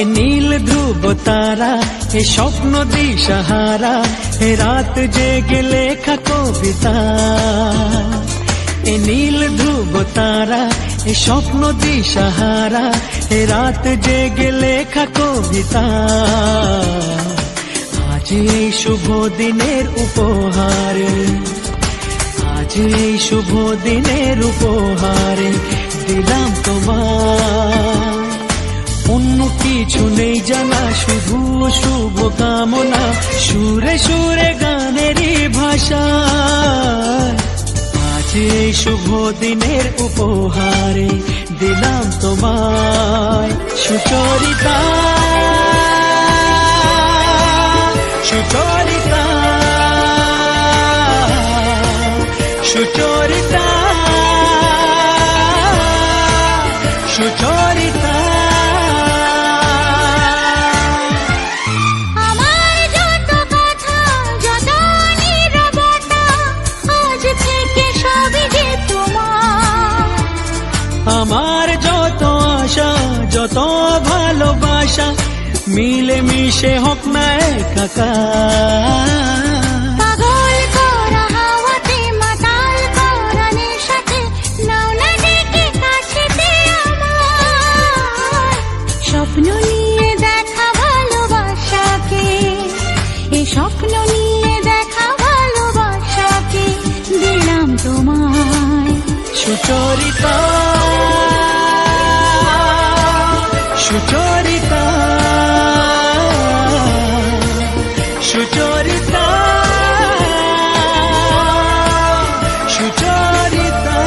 এ নীল ধ্রুব তারা, এ স্বপ্ন দিশাহারা, এ রাত জেগে লেখা কবিতা। এ নীল ধ্রুব তারা, এ স্বপ্ন দিশাহারা, এ রাত জেগে লেখা কবিতা। আজ এই শুভ দিনের উপহারে, আজ এই শুভ দিনের উপহারে দিলাম তোমার। অন্য কিছু নেই জানা, শুধু শুভ কামনা, সুরে সুরে গানেরই ভাষা। আজ এই শুভ দিনের উপহারে দিলাম তোমায় সুচরিতা, সুচরিতা, সুচরিতা, সুচরিতা। আমার যত আশা, যত ভালোবাসা, মিলে মিশে হোক না একাকার। পাগল করা হাওয়াতে, মাতাল করা নেশাতে, নাও না ডেকে কাছেতে আমার। স্বপ্ন নিয়ে দেখা ভালোবাসাকে, এই স্বপ্ন নিয়ে দেখা ভালোবাসাকে দিলাম তোমায় সুচরিতা, সুচরিতা, সুচরিতা, সুচরিতা।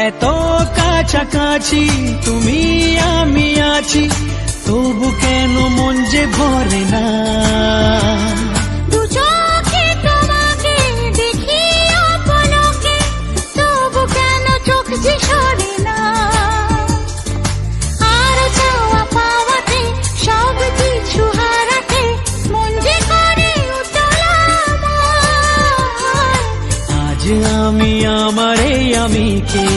এত কাছাকাছি তুমি আমি আছি, তবু কেন মন যে ভরে না। দু চোখে তোমাকে দেখি অপলকে, তবু কেন চোখ যে সরে না। আর চাওয়া পাওয়াতে, সব কিছু হারাতে, মন যে করে উতলা আমার। আজ আমি আমার এই আমিকে,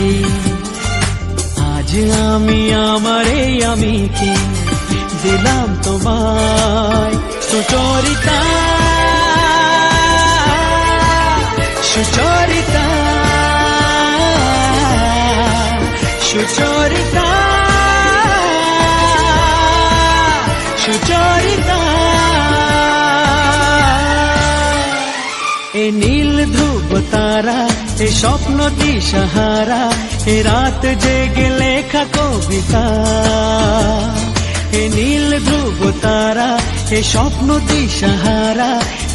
আজ আমি আমার এই আমিকে দিলাম তোমায় সুচরিতা, সুচরিতা, সুচরিতা, সুচরিতা। এ নীল ধ্রুব তারা, এ স্বপ্ন দিশাহারা, এ রাত জেগে লেখা কবিতা। এ নীল ধ্রুব তারা, এ স্বপ্ন দিশাহারা,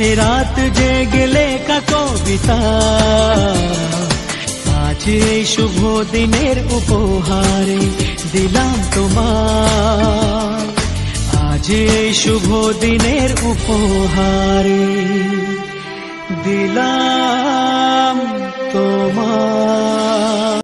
এ রাত জেগে লেখা কবিতা। আজ এই শুভ দিনের উপহারে দিলাম তোমার, আজ এই শুভ দিনের উপহারে দিলাম তোমার।